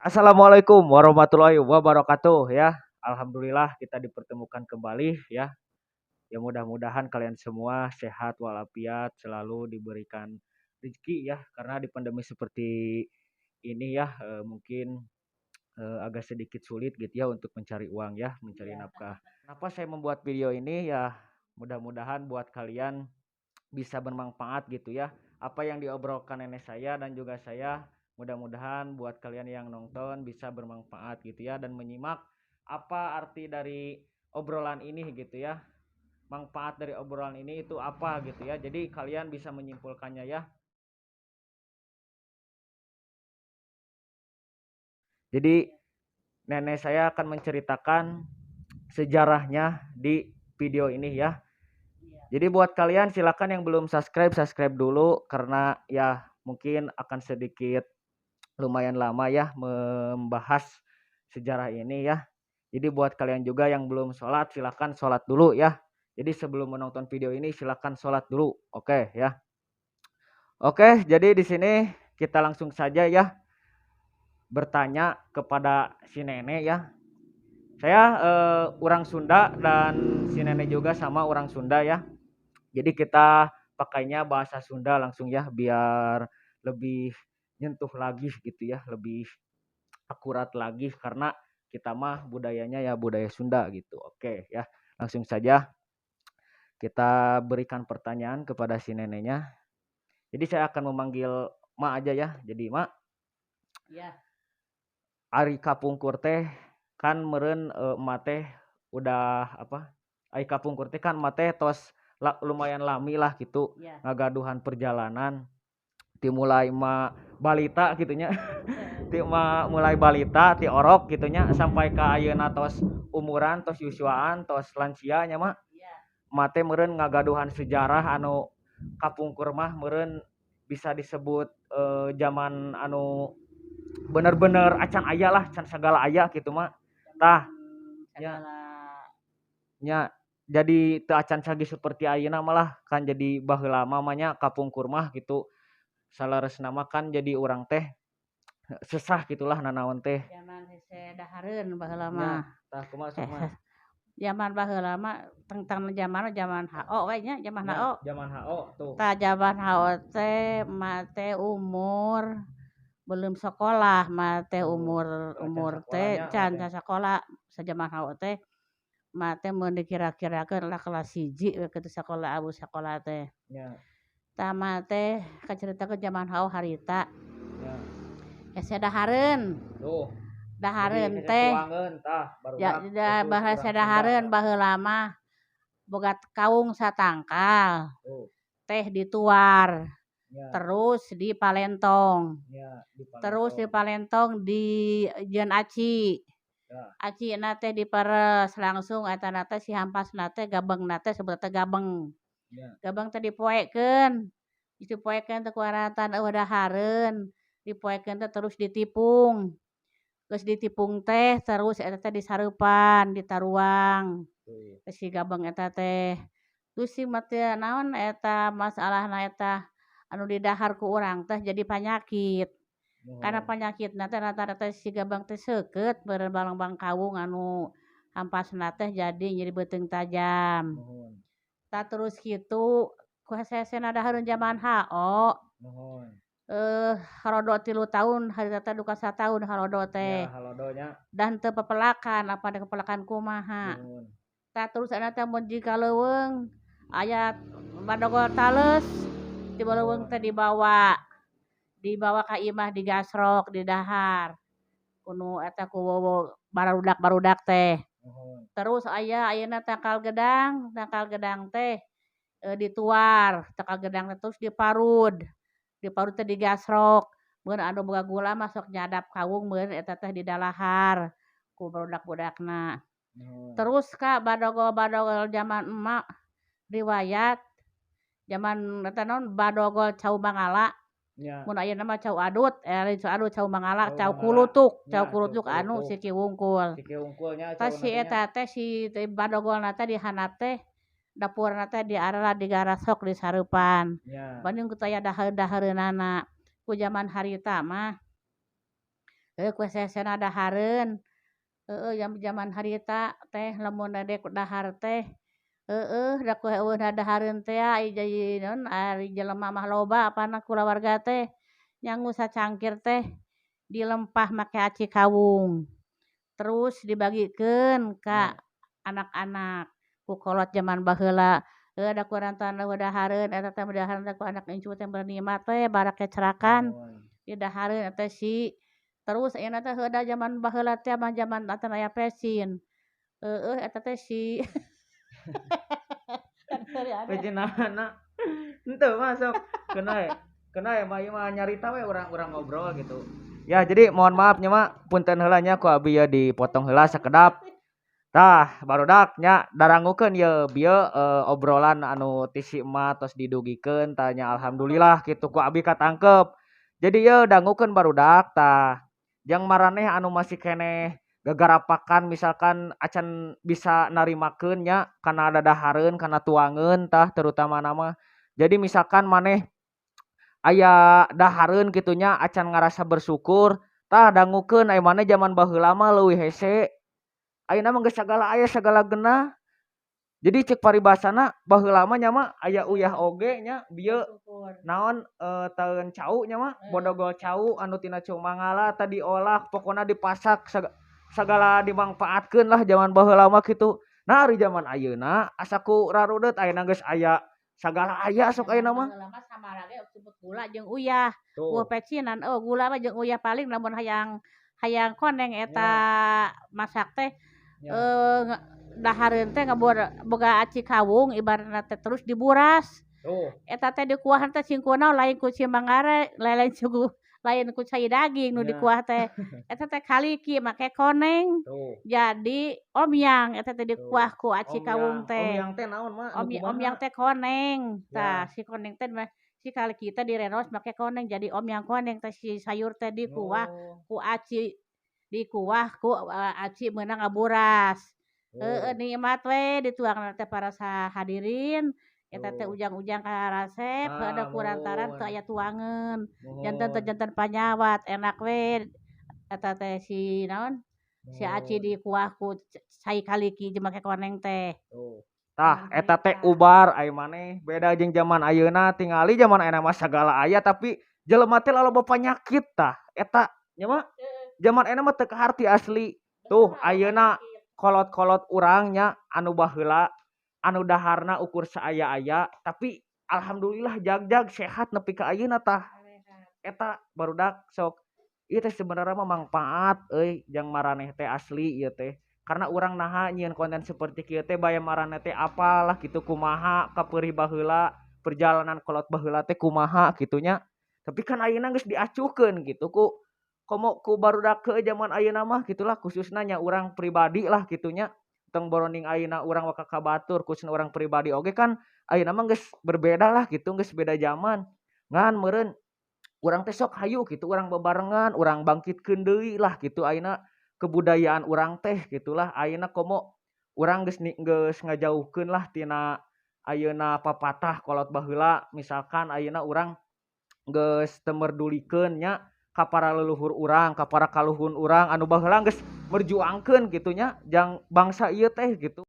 Assalamualaikum warahmatullahi wabarakatuh ya. Alhamdulillah kita dipertemukan kembali ya. Ya mudah-mudahan kalian semua sehat walafiat selalu diberikan rezeki ya karena di pandemi seperti ini ya mungkin agak sedikit sulit gitu ya untuk mencari uang ya, mencari nafkah. Kenapa saya membuat video ini ya mudah-mudahan buat kalian bisa bermanfaat gitu ya. Apa yang diobrolkan nenek saya dan juga saya mudah-mudahan buat kalian yang nonton bisa bermanfaat gitu ya dan menyimak apa arti dari obrolan ini gitu ya. Manfaat dari obrolan ini itu apa gitu ya. Jadi kalian bisa menyimpulkannya ya. Jadi nenek saya akan menceritakan sejarahnya di video ini ya. Jadi buat kalian silakan yang belum subscribe, subscribe dulu karena ya mungkin akan sedikit lumayan lama ya membahas sejarah ini ya. Jadi buat kalian juga yang belum sholat silakan sholat dulu ya. Jadi sebelum menonton video ini silakan sholat dulu. Oke ya. Oke, jadi di sini kita langsung saja ya bertanya kepada si nenek ya. Saya orang Sunda dan si nenek juga sama orang Sunda ya. Jadi kita pakainya bahasa Sunda langsung ya biar lebih nyentuh lagi gitu ya, lebih akurat lagi karena kita mah budayanya ya budaya Sunda gitu. Oke ya, langsung saja kita berikan pertanyaan kepada si neneknya. Jadi saya akan memanggil Ma aja ya. Jadi Ma, Ya, Ari Kapungkur teh kan meren emak teh udah apa? Ari Kapungkur teh kan emak teh tos lumayan lami lah gitu ya. ngagaduhan perjalanan dimulai ma balita gitunya ti ma mulai balita ti orok gitunya sampai ke ayeuna tos umuran tos yusuaan tos lansia nya mah Ya. mate meureun ngagaduhan sejarah anu kapungkur mah meureun bisa disebut zaman anu bener-bener acan aya lah can segala aya gitu mah tah nya Segala nya jadi teu acan sagi seperti ayeuna malah kan jadi baheula mah kapungkur mah gitu salaresna mah kan jadi urang teh sesah gitulah nanaon teh zaman hese dahareun baheula nya mah. tah kumaha sok mah Zaman baheula mah tentang zaman HO we nya, zaman nya HO. zaman HO tuh Tah zaman HO teh mah teh umur belum sekolah mah teh oh umur acan umur teh sakolanya mah can teh sakola sajaman HO teh mah teh mun dikira-kirakeun lah kelas 1 we kitu sakola abu sakola teh. nya Tah mah teh kacaritakeun zaman HO harita nya hese dahareun. tuh jadi Dahareun hese teh tuangeun tah ya barudak da khusus bahasa urang Sunda dahareun ya baheula mah boga kaung satangkal tuh teh dituar nya terus dipalentong nya di terus Palembang dipalentong dijieun aci ya acina teh diperes langsung etana teh si hampasna teh gabengna teh sebutna teh gabeng nya gabeng teh dipoekeun dipoekeun teh kuaratan eueuh dahareun dipoekeun teh terus ditipung geus ditipung teh terus eta teh disareupan ditaruang tuh si gabeng eta teh terus si mah teu naon eta masalahna eta anu didahar ku urang teh jadi panyakit karena nuhun panyakitna teh rata-rata si gabang teh seukeut beureun balang-balang kawung anu hampasna teh jadi beuteung tajam nuhun tah terus kitu ku hese-hesena dahareun zaman HO nuhun harodo 3 tahun harita teh duka sataun harodo nya teh halodonya dan teu pepelakan apa ada kepelakan kumaha nuhun tah terus ana teh mun jika leuweung aya badogol tales ti leuweung nuhun teh dibawa ka imah digasrok didahar kuno eta ku barudak-barudak teh nuhun terus ayeuna tangkal gedang teh dituar tangkal gedang teh terus diparut teh digasrok mun anu boga gula masuk nyadap kawung mun eta teh didalahar ku barudak-budakna nuhun terus Kak badogol-badogol zaman emak riwayat zaman eta naon badogol cau mangala nya mun ayeuna mah cau adut lain cau adut cau mangala cau mangala cau nya cau kulutuk anu kulutuk si kiwungkul sike unggulnya tah cau si nantinya eta teh si badogolna teh dihandap teh dapurna teh diarela digarasok disareupan nya bandung kitu aya dahareun-dahareunana ku zaman harita mah kue sesena dahareun, zaman harita teh lamun dek dahar teh, da kue eueunna dahareun teh ai jadi naon ari jelema mah loba apana kulawarga teh nyangu sacangkir teh dilempah make aci kawung, terus dibagikeun ka Ya. anak-anak ku kolot zaman baheula, da kurantoan dahareun eta teh dahareun teh ku anak incu teh berlima teh barak kecerakan. Oh. Di dahareun eta si terus ayeuna teh da zaman baheula teh mah zaman atan aya pesin. Eta teh si Pejenana henteu masuk kena mah ieu mah nyarita we urang ngobrol gitu. Ya jadi mohon maaf nya mak punten heula nya ku abi ya dipotong heula sakedap. Tah barudak nya darangukeun ye bieu obrolan anu ti si emak tos didugikeun tah nya alhamdulillah kitu ku abi katangkep. Jadi ye dangukeun barudak tah jang maraneh anu masih keneh gagarapakan misalkan acan bisa narimakeun nya kana dadahareun kana tuangeun tah terutama nama. Jadi misalkan maneh aya dahareun kitu nya acan ngarasa bersyukur tah dangukeun aya maneh zaman baheula mah leuwih hese. Ayeuna mah geus sagala aya sagala genah. Jadi cek paribasana baheula mah nya mah aya uyah oge nya bieu naon taeun cau nya mah bodogol cau anu tina cau mangala tadi diolah pokona dipasak sagala dimangpaatkeun lah zaman baheula mah kitu. Nah ari zaman ayeuna asa ku rarudet ayeuna geus aya sagala aya sok ayeuna mah. Baheula mah sabaraha ge cukup gula jeung uyah. Tuh. Pecinan gula mah jeung uyah paling lamun hayang hayang koneng eta masak teh Ya. dahareun teh boga aci kawung ibaratna teh terus diburas. Tuh. Eta teh dikuahan teh cingkuna lain ku cimangare lain ku cai daging nu Ya. dikuah teh. Eta teh kaliki make koneng. Tuh. Jadi omyang eta teh dikuah ku aci kawung teh. Omyang teh naon mah anu kumaha? Omyang teh koneng. Tah Ya. si koneng teh si kaliki teh direnos make koneng jadi omyang koneng teh si sayur teh dikuah ku aci dikuah ku aci meunang ngaburas. Nikmat we dituangna teh para sahadirin. Eta teh ujang-ujang karasep ada kurantaran teu aya tuangeun. Janten teh janten panyawat enak we. Eta teh si naon? Si aci dikuah ku cai kaliki jeung make koneng teh. Tah eta teh ubar aya maneh beda jeung zaman ayeuna tingali zaman ayeuna mah sagala aya tapi jelema teh laloba panyakit tah eta nya mah zaman ayeuna mah teu kaharti asli. Tuh ayeuna kolot-kolot urang nya anu baheula anu daharna ukur saaya-aya tapi alhamdulillah jag-jag sehat nepi ka ayeuna tah. Eta barudak sok ieu teh sebenarnya mah mangpaat euy jang maraneh teh asli ieu teh. Karena urang naha nyieun konten seperti kieu teh baya maraneh teh apalah kitu kumaha kapeurih baheula perjalanan kolot baheula teh kumaha kitu nya. Tapi kan ayeuna geus diacuhkeun gitu ku barudak ke zaman ayeuna mah gitulah khususna nya urang pribadi lah kitu nya. Tong boronding ayeuna urang waka kabatur khususna urang pribadi oge kan ayeuna mah geus berbeda lah gitu geus beda zaman. Ngan meureun urang teh sok hayu kitu urang bebarengan urang bangkitkeun deui lah kitu ayeuna kebudayaan urang teh gitulah ayeuna komo urang geus ngajauhkeun lah tina ayeuna papatah kolot baheula misalkan ayeuna urang geus teu merdulikeun nya ka para leluhur urang ka para kaluhun urang anu baheula geus merjuangkeun kitu nya jang bangsa ieu teh gitu.